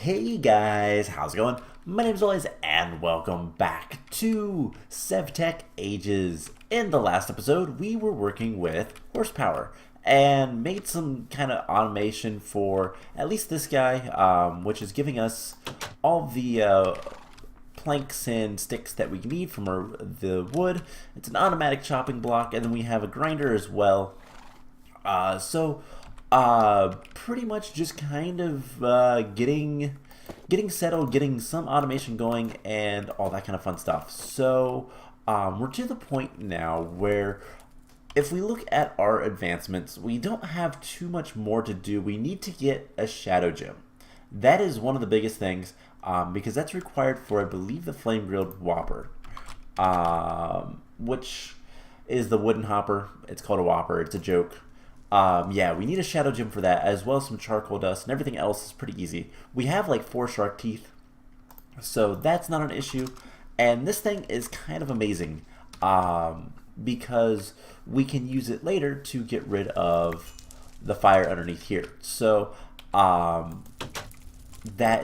Hey guys, how's it going? My name is Lois and welcome back to SevTech Ages. In the last episode, we were working with horsepower and made some kind of automation for at least this guy, which is giving us all the planks and sticks that we need from the wood. It's an automatic chopping block, and then we have a grinder as well. Pretty much just kind of getting settled, getting some automation going, and all that kind of fun stuff. So we're to the point now where if we look at our advancements, we don't have too much more to do. We need to get a shadow gem. That is one of the biggest things because that's required for, I believe, the flame grilled whopper, which is the wooden hopper. It's called a whopper. It's a joke. Yeah, we need a shadow gem for that, as well as some charcoal dust, and everything else is pretty easy. We have like 4 shark teeth, so that's not an issue. And this thing is kind of amazing because we can use it later to get rid of the fire underneath here. So that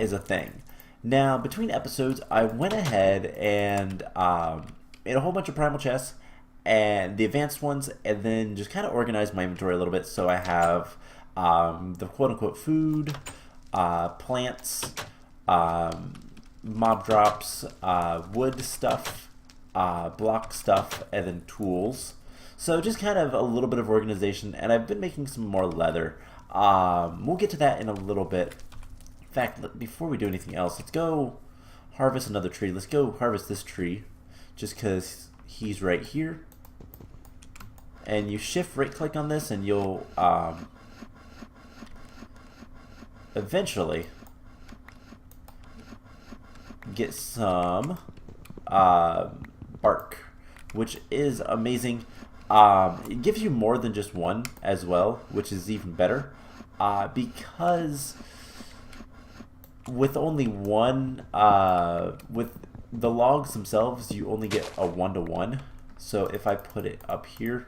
is a thing. Now, between episodes, I went ahead and made a whole bunch of primal chests, and the advanced ones, and then just kind of organize my inventory a little bit. So I have the quote-unquote food, plants, mob drops, wood stuff, block stuff, and then tools. So just kind of a little bit of organization, and I've been making some more leather. We'll get to that in a little bit. In fact, before we do anything else, let's go harvest another tree. Let's go harvest this tree, just because he's right here. And you shift right click on this and you'll eventually get some bark, which is amazing. It gives you more than just one as well, which is even better because with only one, with the logs themselves, you only get a 1-to-1. So if I put it up here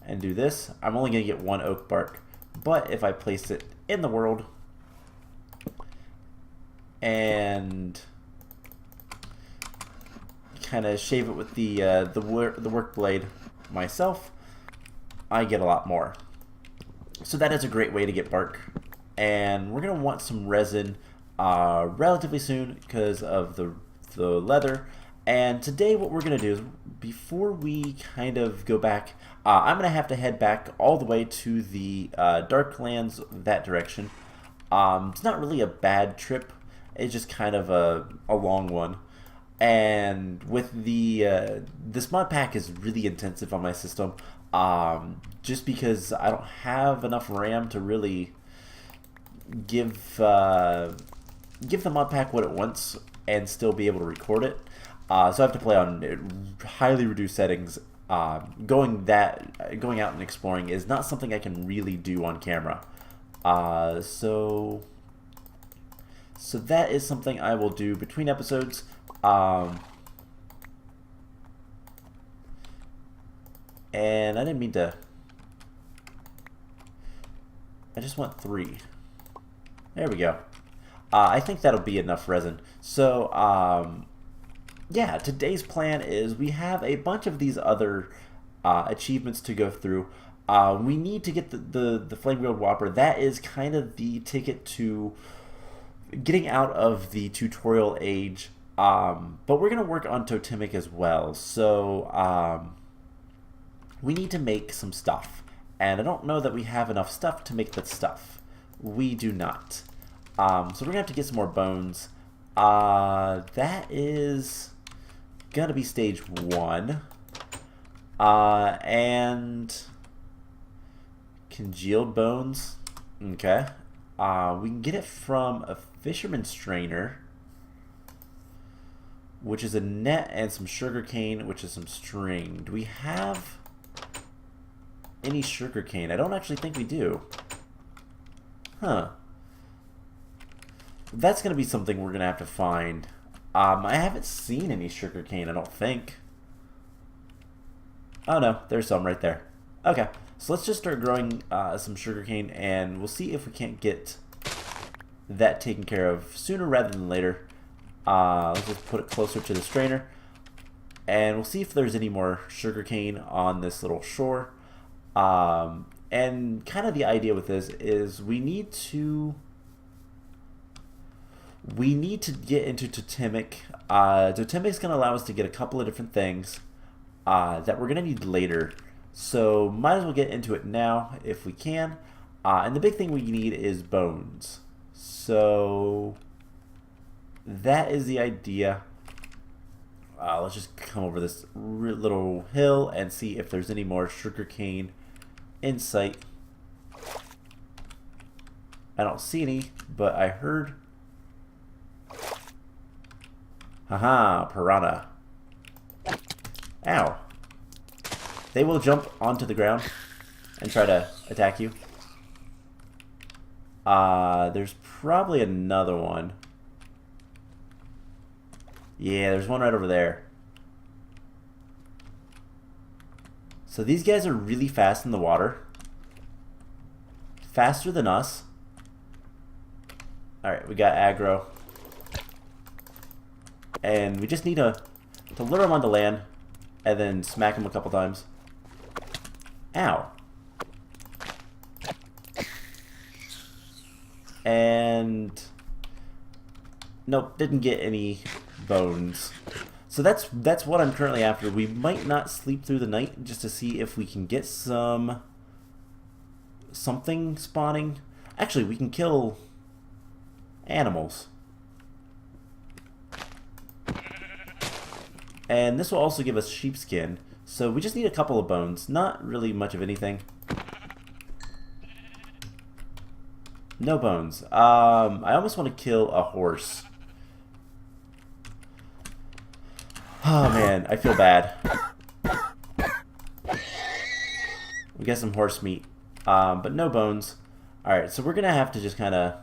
and do this, I'm only going to get 1 oak bark. But if I place it in the world and kind of shave it with the work blade myself, I get a lot more. So that is a great way to get bark. And we're going to want some resin relatively soon because of the leather. And today what we're going to do is, before we kind of go back, I'm going to have to head back all the way to the Darklands, that direction. It's not really a bad trip, it's just kind of a long one. And with the this mod pack is really intensive on my system, just because I don't have enough RAM to really give the mod pack what it wants and still be able to record it. So I have to play on highly reduced settings. Going out and exploring is not something I can really do on camera. So that is something I will do between episodes. And I didn't mean to. I just want 3. There we go. I think that'll be enough resin. So yeah, today's plan is we have a bunch of these other achievements to go through. We need to get the flame grilled whopper. That is kind of the ticket to getting out of the tutorial age. But we're going to work on Totemic as well. So we need to make some stuff. And I don't know that we have enough stuff to make that stuff. We do not. So we're going to have to get some more bones. That is gonna be stage 1. And congealed bones. Okay. We can get it from a fisherman's strainer, which is a net, and some sugar cane, which is some string. Do we have any sugar cane? I don't actually think we do. Huh. That's going to be something we're going to have to find. I haven't seen any sugar cane, I don't think. Oh no, there's some right there. Okay, so let's just start growing some sugar cane, and we'll see if we can't get that taken care of sooner rather than later. Let's just put it closer to the strainer. And we'll see if there's any more sugarcane on this little shore. And kind of the idea with this is we need to get into Totemic. Totemic is going to allow us to get a couple of different things that we're going to need later. So might as well get into it now if we can. And the big thing we need is bones. So that is the idea. Let's just come over this little hill and see if there's any more sugarcane in sight. I don't see any, but I heard. Haha, piranha. Ow. They will jump onto the ground and try to attack you. There's probably another one. Yeah, there's one right over there. So these guys are really fast in the water. Faster than us. Alright, we got aggro. And we just need to lure them onto land and then smack them a couple times. Ow. And nope, didn't get any bones. So that's what I'm currently after. We might not sleep through the night just to see if we can get something spawning. Actually, we can kill animals. And this will also give us sheepskin. So we just need a couple of bones. Not really much of anything. No bones. I almost want to kill a horse. Oh man, I feel bad. We got some horse meat. But no bones. Alright, so we're going to have to just kind of...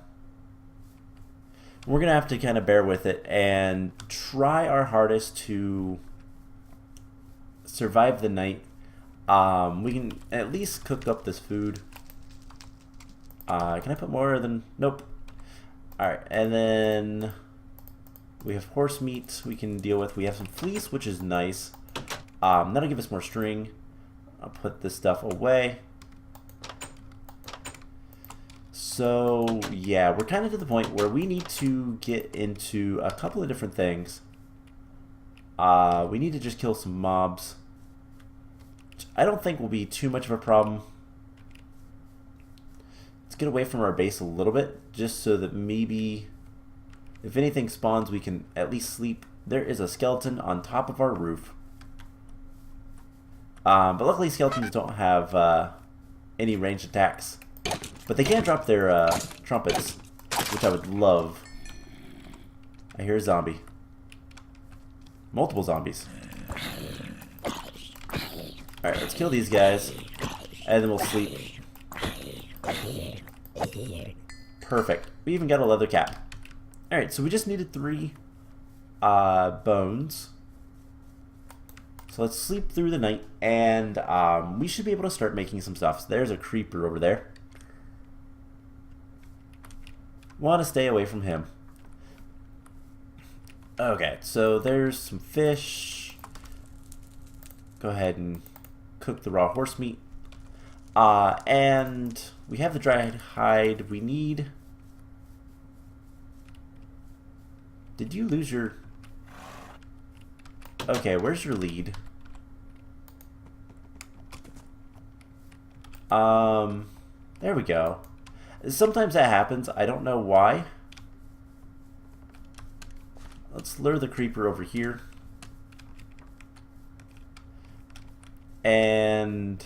We're going to have to kind of bear with it and try our hardest to survive the night. We can at least cook up this food. Can I put more than... Nope. Alright, and then we have horse meat we can deal with. We have some fleece, which is nice. That'll give us more string. I'll put this stuff away. So, yeah, we're kind of to the point where we need to get into a couple of different things. We need to just kill some mobs. Which I don't think will be too much of a problem. Let's get away from our base a little bit, just so that maybe if anything spawns, we can at least sleep. There is a skeleton on top of our roof. But luckily skeletons don't have any ranged attacks. But they can drop their trumpets, which I would love. I hear a zombie. Multiple zombies. Alright, let's kill these guys. And then we'll sleep. Perfect. We even got a leather cap. Alright, so we just needed 3 bones. So let's sleep through the night. And we should be able to start making some stuff. So there's a creeper over there. Want to stay away from him. Okay, so there's some fish. Go ahead and cook the raw horse meat. And we have the dried hide we need. Did you lose your... Okay, where's your lead? There we go. Sometimes that happens. I don't know why. Let's lure the creeper over here. And...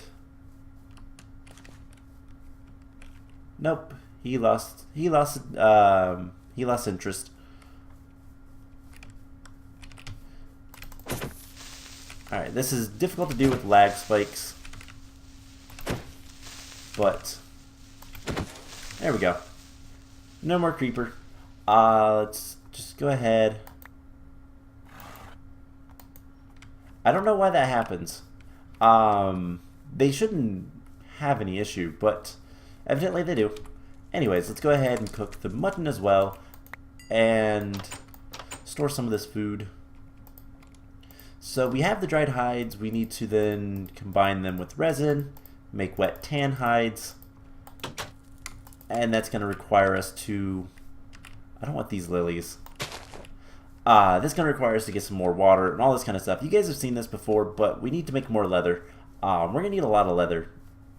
Nope. He lost interest. Alright, this is difficult to do with lag spikes. But there we go. No more creeper. Let's just go ahead. I don't know why that happens. They shouldn't have any issue, but evidently they do. Anyways, let's go ahead and cook the mutton as well and store some of this food. So we have the dried hides. We need to then combine them with resin, make wet tan hides, and that's going to require us to... I don't want these lilies. This is going to require us to get some more water and all this kind of stuff. You guys have seen this before, but we need to make more leather. We're going to need a lot of leather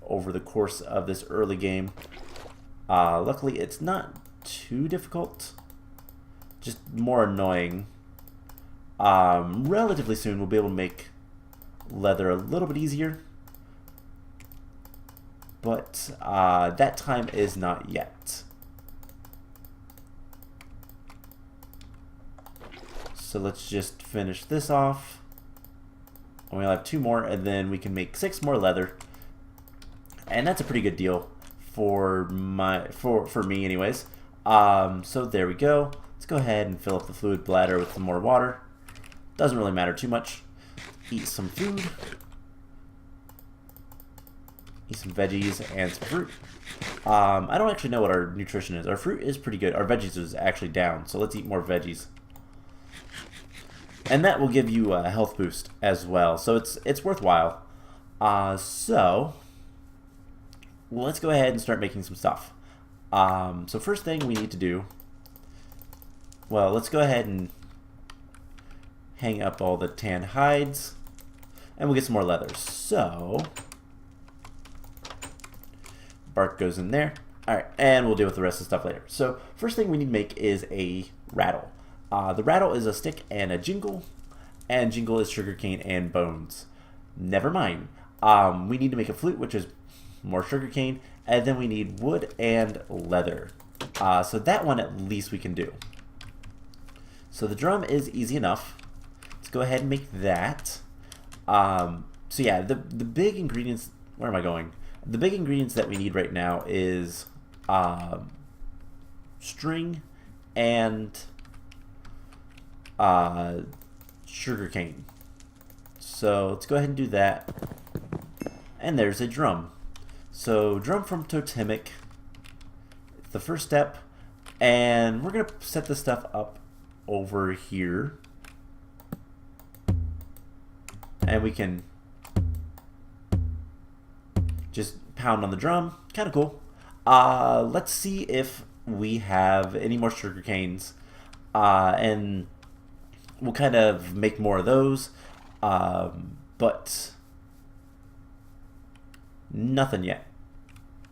over the course of this early game. Luckily, it's not too difficult, just more annoying. Relatively soon, we'll be able to make leather a little bit easier, but that time is not yet. So let's just finish this off. And we'll have 2 more, and then we can make 6 more leather. And that's a pretty good deal for me anyways. So there we go. Let's go ahead and fill up the fluid bladder with some more water. Doesn't really matter too much. Eat some food. Eat some veggies and some fruit. I don't actually know what our nutrition is. Our fruit is pretty good. Our veggies is actually down, so let's eat more veggies. And that will give you a health boost as well, so it's worthwhile. So let's go ahead and start making some stuff. So first thing we need to do, well, let's go ahead and hang up all the tan hides, and we'll get some more leather. So bark goes in there. Alright, and we'll deal with the rest of the stuff later. So first thing we need to make is a rattle. The rattle is a stick and a jingle, and jingle is sugarcane and bones. Never mind. We need to make a flute, which is more sugarcane, and then we need wood and leather. So that one at least we can do. So the drum is easy enough. Let's go ahead and make that. So yeah, the big ingredients, where am I going? The big ingredients that we need right now is string and sugarcane. So let's go ahead and do that. And there's a drum. So drum from Totemic, the first step, and we're gonna set this stuff up over here, and we can just pound on the drum. Kind of cool. Let's see if we have any more sugar canes, and we'll kind of make more of those, but nothing yet.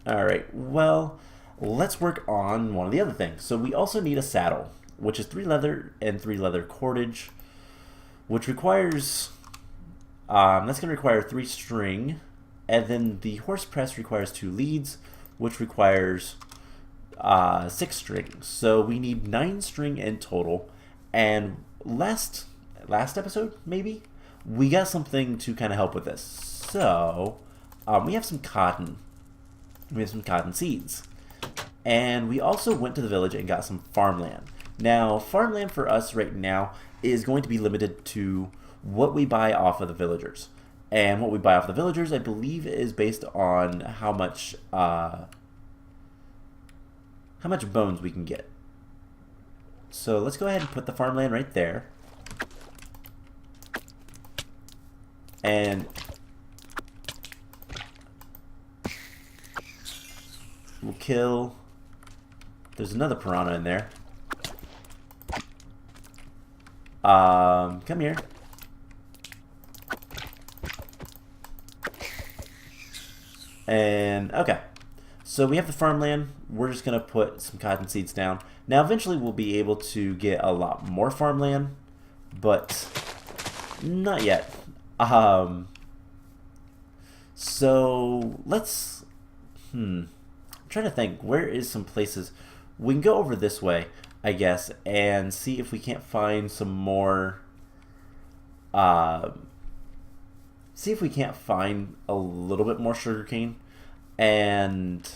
Alright, well, let's work on one of the other things. So we also need a saddle, which is 3 leather and 3 leather cordage, which requires, that's going to require 3 string, and then the horse press requires 2 leads, which requires 6 strings. So we need 9 string in total, and last episode, maybe, we got something to kind of help with this. So we have some cotton. We have some cotton seeds. And we also went to the village and got some farmland. Now, farmland for us right now is going to be limited to what we buy off of the villagers. And what we buy off the villagers, I believe, is based on how much bones we can get. So let's go ahead and put the farmland right there. And we'll kill... There's another piranha in there. Come here. And, okay. So we have the farmland. We're just going to put some cotton seeds down. Now, eventually we'll be able to get a lot more farmland, but not yet. So let's... I'm trying to think. Where is some places... We can go over this way, I guess, and see if we can't find some more... see if we can't find a little bit more sugarcane. And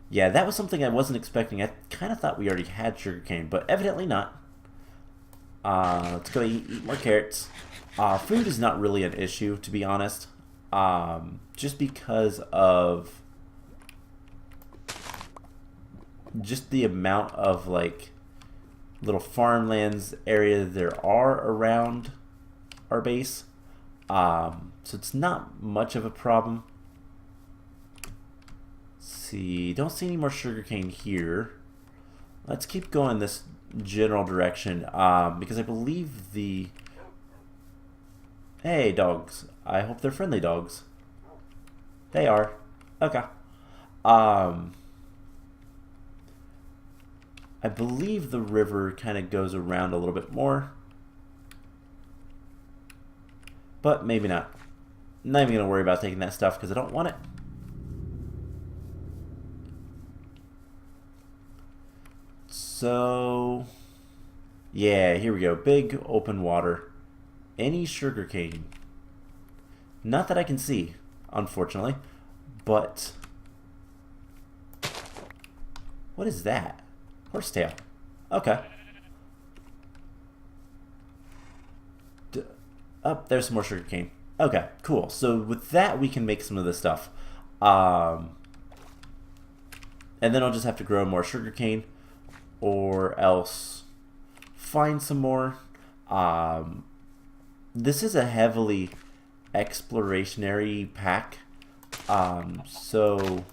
yeah, that was something I wasn't expecting. I kind of thought we already had sugarcane, but evidently not. Let's go eat more carrots. Food is not really an issue, to be honest, just because of just the amount of like little farmlands area there are around our base. So it's not much of a problem. Let's see, don't see any more sugarcane here. Let's keep going this general direction, because I believe the... Hey, dogs. I hope they're friendly dogs. They are. Okay. I believe the river kind of goes around a little bit more. But maybe not. I'm not even going to worry about taking that stuff because I don't want it. So, yeah, here we go. Big open water. Any sugarcane? Not that I can see, unfortunately. But, what is that? Horsetail. Okay. Oh, there's some more sugarcane. Okay, cool. So with that, we can make some of this stuff. And then I'll just have to grow more sugarcane, or else find some more. This is a heavily explorationary pack. So,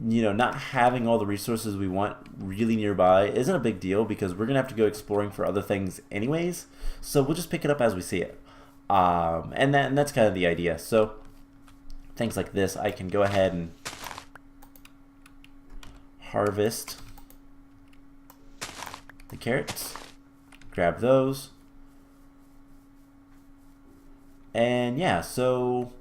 you know, not having all the resources we want really nearby isn't a big deal because we're going to have to go exploring for other things anyways. So we'll just pick it up as we see it. And that's kind of the idea. So things like this, I can go ahead and harvest the carrots. Grab those. And yeah, so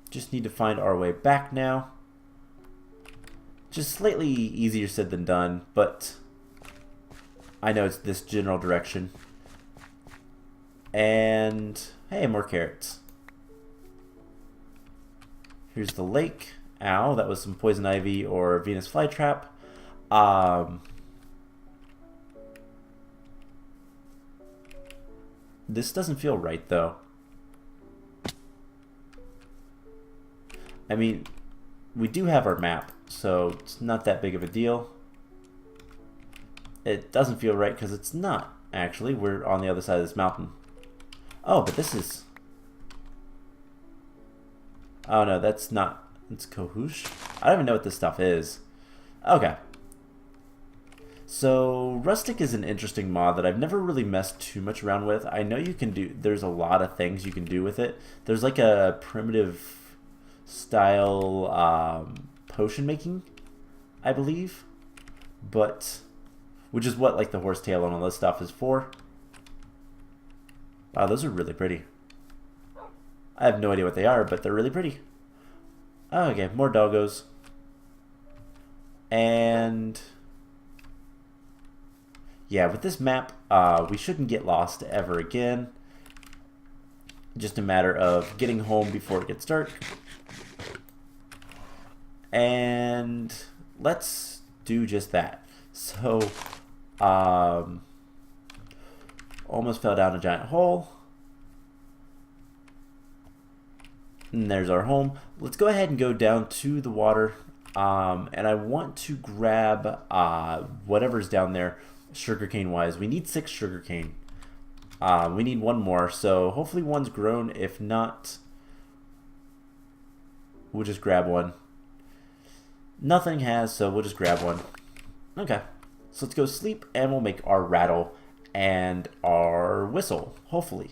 just need to find our way back now. Just slightly easier said than done, but I know it's this general direction. And hey, more carrots. Here's the lake. Ow, that was some poison ivy or Venus flytrap. This doesn't feel right though. I mean, we do have our map, so it's not that big of a deal. It doesn't feel right because it's not, actually. We're on the other side of this mountain. Oh, but this is... Oh no, that's not... It's Kohoosh? I don't even know what this stuff is. Okay. So, Rustic is an interesting mod that I've never really messed too much around with. I know you can do... There's a lot of things you can do with it. There's like a primitive style potion making, I believe, but which is what like the horsetail and all this stuff is for. Wow, those are really pretty. I have no idea what they are, but they're really pretty. Oh, okay, more doggos. And yeah, with this map, we shouldn't get lost ever again. Just a matter of getting home before it gets dark. And let's do just that. So, almost fell down a giant hole. And there's our home. Let's go ahead and go down to the water. And I want to grab whatever's down there, sugarcane wise. We need 6 sugarcane. We need 1 more, so hopefully one's grown. If not, we'll just grab one. Nothing has, so we'll just grab one. Okay, so let's go sleep, and we'll make our rattle and our whistle, hopefully.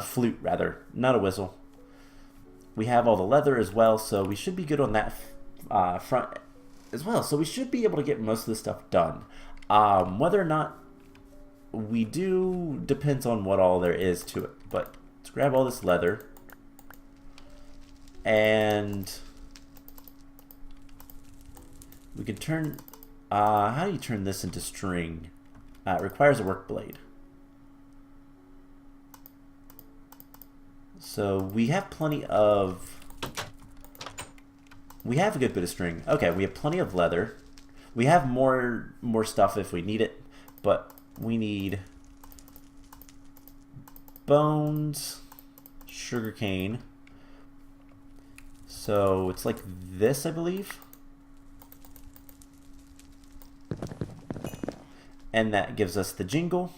Flute, rather, not a whistle. We have all the leather as well, so we should be good on that front as well. So we should be able to get most of this stuff done. Whether or not we do depends on what all there is to it. But let's grab all this leather. And we can turn... how do you turn this into string? It requires a work blade. So we have plenty of... We have a good bit of string. Okay, we have plenty of leather. We have more stuff if we need it, but we need bones, sugarcane. So it's like this, I believe. And that gives us the jingle.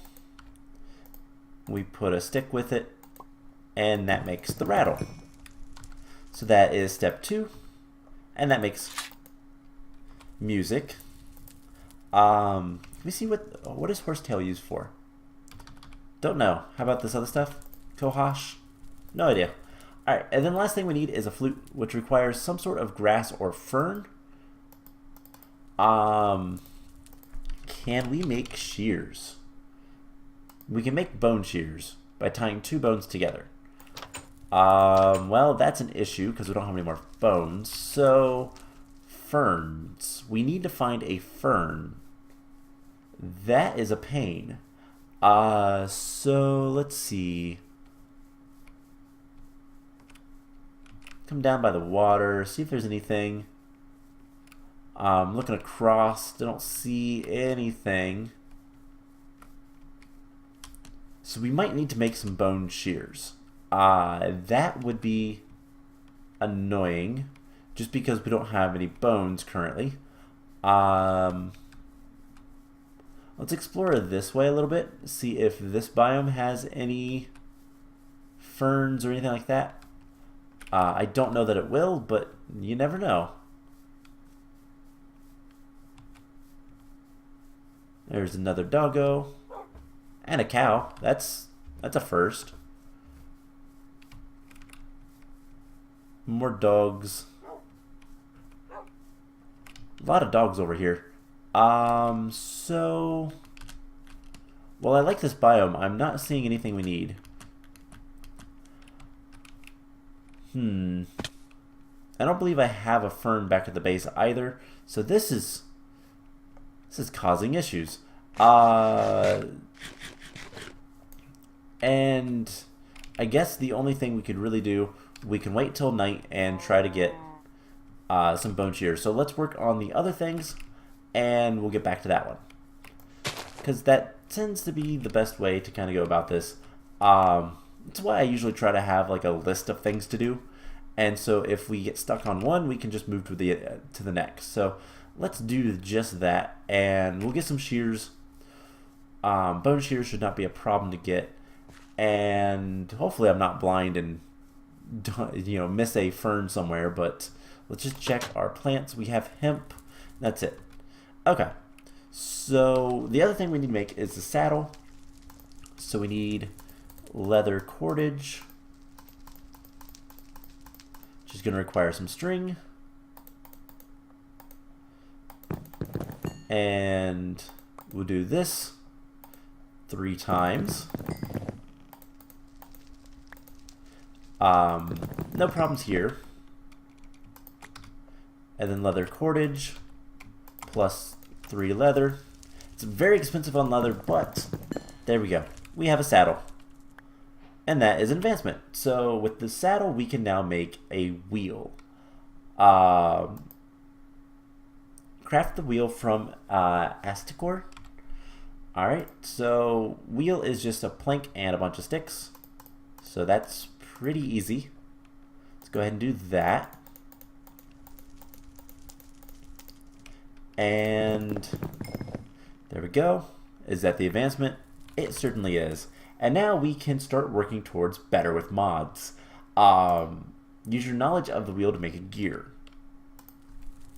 We put a stick with it, and that makes the rattle. So that is step 2, and that makes music. Let me see what is horsetail used for? Don't know. How about this other stuff? Kohash? No idea. Alright, and then the last thing we need is a flute, which requires some sort of grass or fern. Can we make shears? We can make bone shears by tying 2 bones together. Well, that's an issue because we don't have any more bones. So, ferns. We need to find a fern. That is a pain. So let's see. Come down by the water, see if there's anything. Looking across, I don't see anything. So we might need to make some bone shears. That would be annoying, just because we don't have any bones currently. Let's explore this way a little bit, see if this biome has any ferns or anything like that. I don't know that it will, but you never know. There's another doggo and a cow. That's a first. More dogs. A lot of dogs over here. So, well, I like this biome. I'm not seeing anything we need. I don't believe I have a fern back at the base either. So this is causing issues. And I guess the only thing we could really do, we can wait till night and try to get some bone shears. So let's work on the other things, and we'll get back to that one, because that tends to be the best way to kind of go about this. That's why I usually try to have like a list of things to do, and so if we get stuck on one, we can just move to the next. So let's do just that, and we'll get some shears. Bone shears should not be a problem to get, and hopefully I'm not blind and miss a fern somewhere. But let's just check our plants. We have hemp. That's it. Okay. So the other thing we need to make is the saddle. So we need leather cordage, which is going to require some string. And we'll do this 3 times. No problems here. And then leather cordage plus 3 leather. It's very expensive on leather, but there we go. We have a saddle. And that is an advancement. So with the saddle, we can now make a wheel. Craft the wheel from Asticor. Alright, so wheel is just a plank and a bunch of sticks. So that's pretty easy. Let's go ahead and do that. And there we go. Is that the advancement? It certainly is. And now we can start working towards better with mods. Use your knowledge of the wheel to make a gear.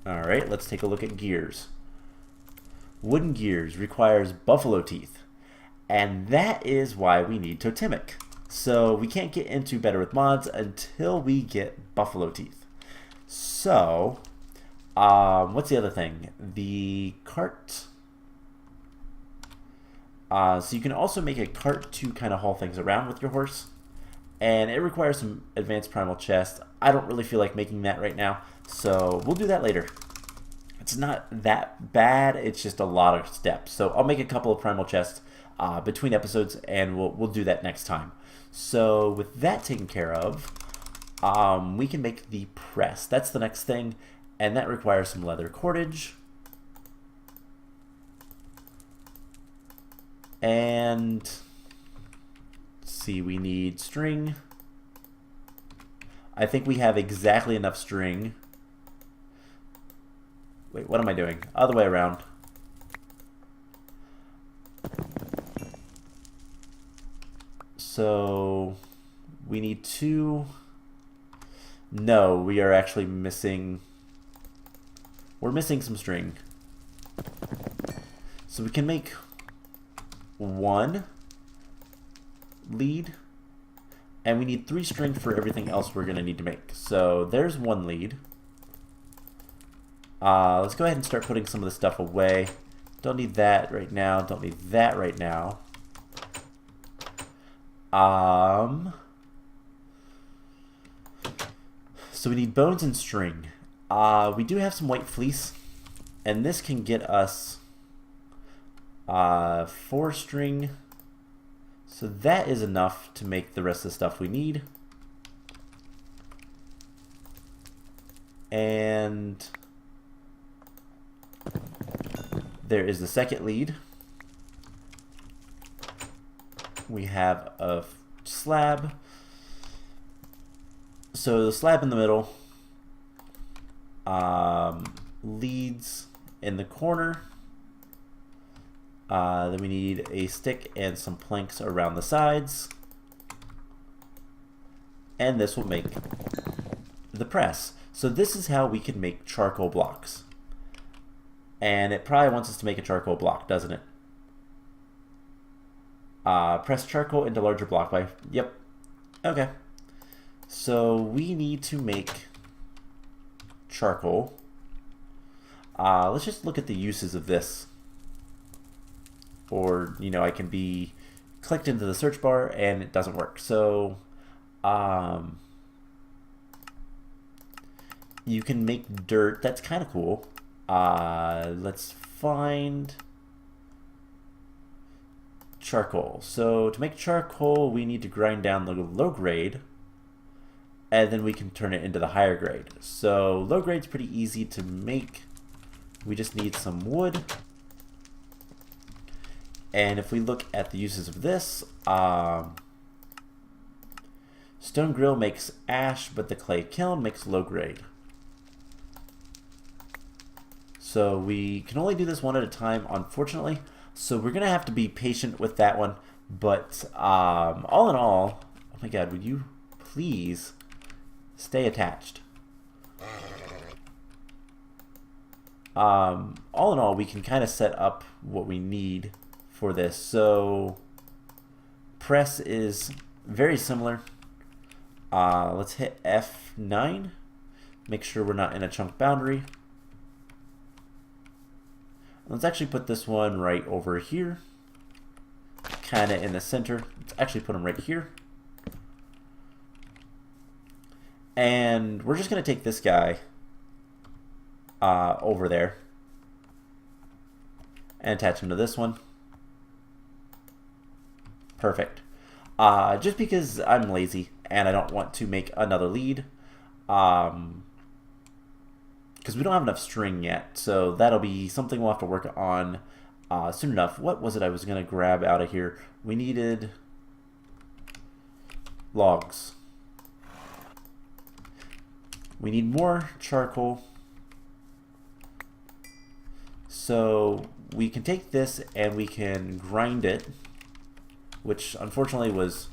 Alright, let's take a look at gears. Wooden gears requires buffalo teeth. And that is why we need Totemic. So we can't get into better with mods until we get buffalo teeth. So, what's the other thing? The cart. So you can also make a cart to kind of haul things around with your horse. And it requires some advanced primal chest. I don't really feel like making that right now, so we'll do that later. It's not that bad, it's just a lot of steps. So I'll make a couple of primal chests between episodes, and we'll do that next time. So with that taken care of, we can make the press. That's the next thing, and that requires some leather cordage. And let's see, we need string. I think we have exactly enough string. Wait, what am I doing? Other way around. So we need 2. No, we are actually missing. We're missing some string. So we can make 1 lead. And we need 3 string for everything else we're going to need to make. So there's 1 lead. Let's go ahead and start putting some of the stuff away. Don't need that right now. Don't need that right now. So we need bones and string. We do have some white fleece. And this can get us 4 string. So that is enough to make the rest of the stuff we need. And there is the second lead. We have a slab. So the slab in the middle, leads in the corner. Then we need a stick and some planks around the sides. And this will make the press. So this is how we can make charcoal blocks. And it probably wants us to make a charcoal block, doesn't it? Press charcoal into larger block by... Yep. Okay. So we need to make charcoal. Let's just look at the uses of this. Or, you know, I can be clicked into the search bar and it doesn't work. So, you can make dirt. That's kind of cool. Let's find charcoal. So to make charcoal, we need to grind down the low grade, and then we can turn it into the higher grade. So low grade's pretty easy to make. We just need some wood. And if we look at the uses of this, stone grill makes ash, but the clay kiln makes low grade. So we can only do this one at a time, unfortunately. So we're gonna have to be patient with that one. But all in all, oh my god, would you please stay attached? All in all, we can kind of set up what we need for this. So press is very similar. Let's hit F9. Make sure we're not in a chunk boundary. Let's actually put this one right over here, kind of in the center. Let's actually put them right here. And we're just going to take this guy over there and attach him to this one. Perfect. Just because I'm lazy and I don't want to make another lead. Because we don't have enough string yet, so that'll be something we'll have to work on soon enough. What was it I was going to grab out of here? We needed logs. We need more charcoal. So we can take this and we can grind it, which unfortunately was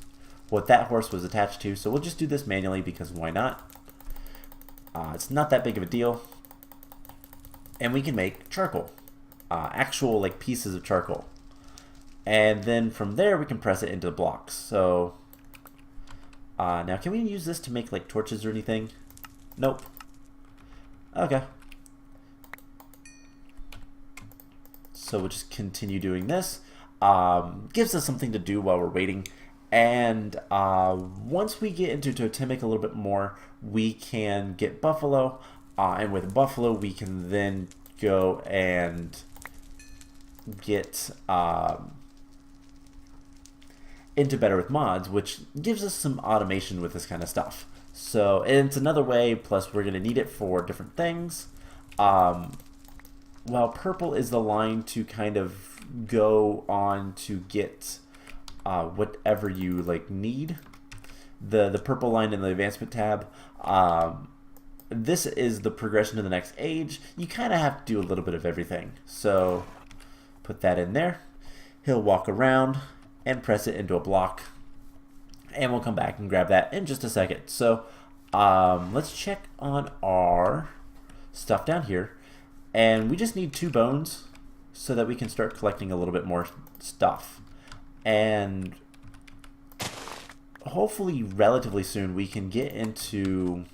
what that horse was attached to. So we'll just do this manually because why not? It's not that big of a deal. And we can make charcoal, actual like pieces of charcoal, and then from there we can press it into the blocks. So now can we use this to make like torches or anything? Nope. Okay. So we'll just continue doing this. Gives us something to do while we're waiting. And once we get into Totemic a little bit more, we can get buffalo. And with buffalo, we can then go and get into Better with Mods, which gives us some automation with this kind of stuff. So and it's another way, plus we're going to need it for different things. While purple is the line to kind of go on to get whatever you like need. the purple line in the advancement tab. This is the progression to the next age. You kind of have to do a little bit of everything. So put that in there. He'll walk around and press it into a block. And we'll come back and grab that in just a second. So let's check on our stuff down here. And we just need 2 bones so that we can start collecting a little bit more stuff. And hopefully relatively soon we can get into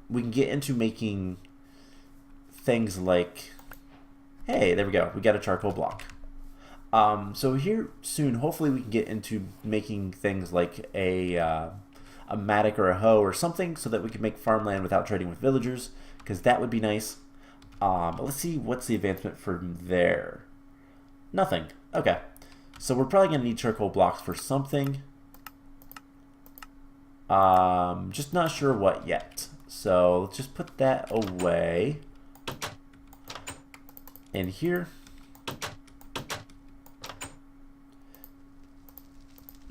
making things like, hey, there we go, we got a charcoal block. So here soon, hopefully we can get into making things like a mattock or a hoe or something so that we can make farmland without trading with villagers, because that would be nice. But let's see, what's the advancement from there? Nothing. Okay. So we're probably going to need charcoal blocks for something. Just not sure what yet. So let's just put that away in here.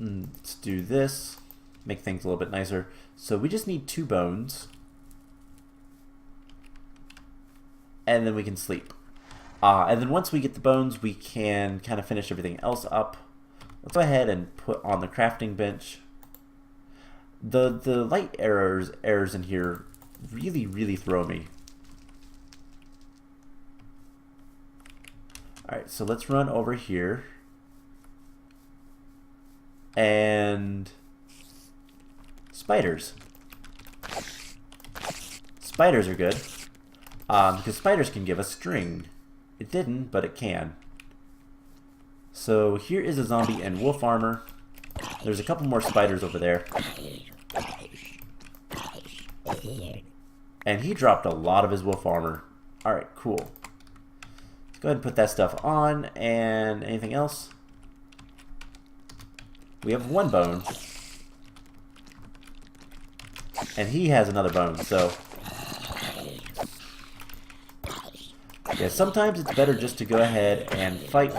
Let's do this. Make things a little bit nicer. So we just need 2 bones. And then we can sleep. And then once we get the bones, we can kind of finish everything else up. Let's go ahead and put on the crafting bench. The light errors in here really throw me. Alright, so let's run over here. And spiders. Spiders are good. Because spiders can give us string. It didn't, but it can. So here is a zombie and wolf armor. There's a couple more spiders over there. And he dropped a lot of his wolf armor. Alright, cool. Let's go ahead and put that stuff on. And anything else? We have 1 bone. And he has another bone, so... yeah, sometimes it's better just to go ahead and fight.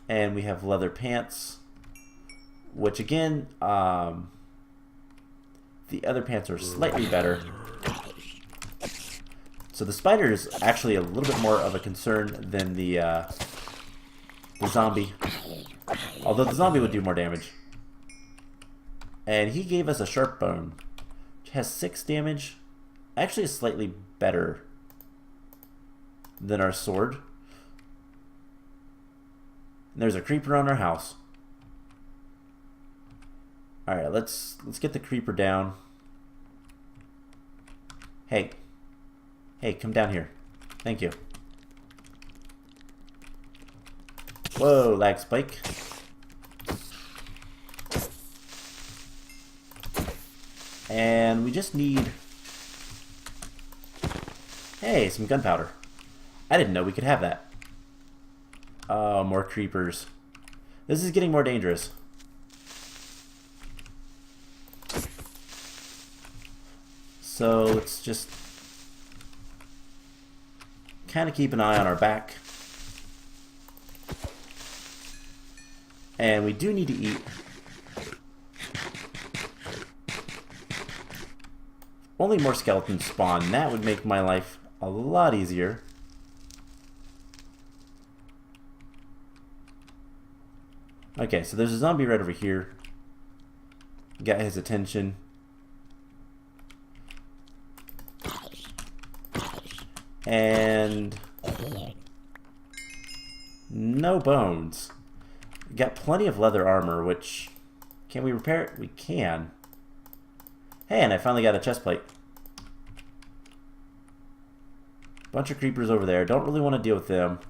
And we have leather pants, which again, the other pants are slightly better. So the spider is actually a little bit more of a concern than the zombie. Although the zombie would do more damage. And he gave us a sharp bone, which has 6 damage. Actually is slightly better than our sword. And there's a creeper on our house. Alright, let's get the creeper down. Hey. Hey, come down here. Thank you. Whoa, lag spike. And we just need... hey, some gunpowder. I didn't know we could have that. Oh, more creepers. This is getting more dangerous. So let's just kind of keep an eye on our back. And we do need to eat. Only more skeletons spawn. That would make my life a lot easier. Okay, so there's a zombie right over here. Got his attention. And no bones. Got plenty of leather armor, which... can we repair it? We can. Hey, and I finally got a chest plate. Bunch of creepers over there. Don't really want to deal with them.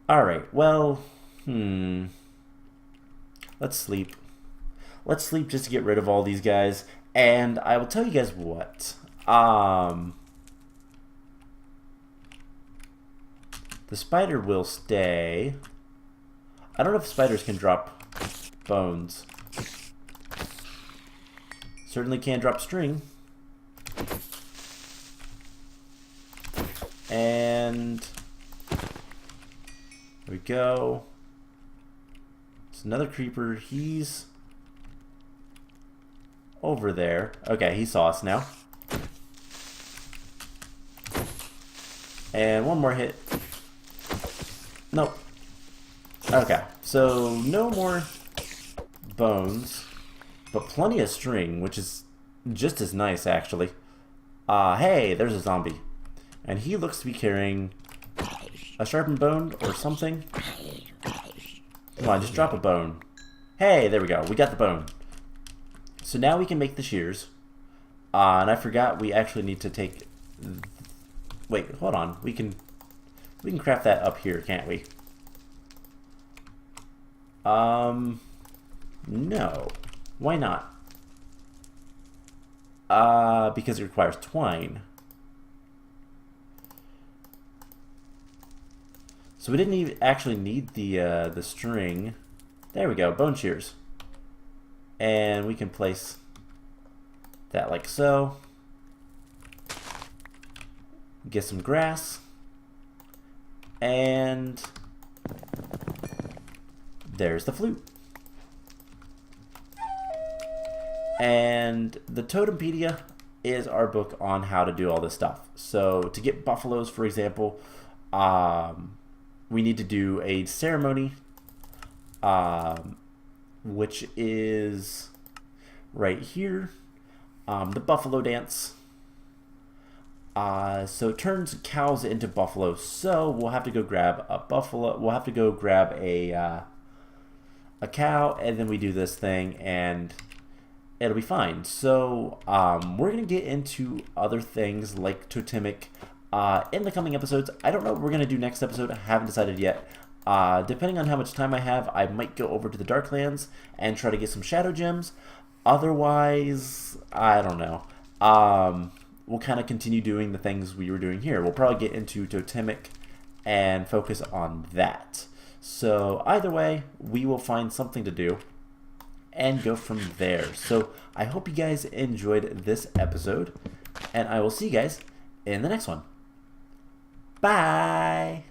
Alright, well... let's sleep. Let's sleep just to get rid of all these guys. And I will tell you guys what. The spider will stay. I don't know if spiders can drop bones. Certainly can drop string. And There we go. It's another creeper. He's over there. Okay, he saw us now. And one more hit. Nope. Okay, so no more bones, but plenty of string, which is just as nice, actually. Hey, there's a zombie. And he looks to be carrying a sharpened bone or something. Come on, just drop a bone. Hey, there we go. We got the bone. So now we can make the shears. And I forgot we actually need to take... Wait, hold on. We can craft that up here, can't we? No. Why not? Because it requires twine. So we didn't even actually need the string. There we go, bone shears. And we can place that like so. Get some grass. And there's the flute. And the Totempedia is our book on how to do all this stuff. So to get buffaloes, for example, we need to do a ceremony, which is right here, the buffalo dance. So it turns cows into buffaloes. So we'll have to go grab a buffalo. We'll have to go grab a cow, and then we do this thing, and it'll be fine. So we're gonna get into other things like Totemic in the coming episodes. I don't know what we're gonna do next episode. I haven't decided yet. Depending on how much time I have, I might go over to the Darklands and try to get some shadow gems. Otherwise, I don't know. We'll kind of continue doing the things we were doing here. We'll probably get into Totemic and focus on that. So either way, we will find something to do and go from there. So I hope you guys enjoyed this episode, and I will see you guys in the next one. Bye!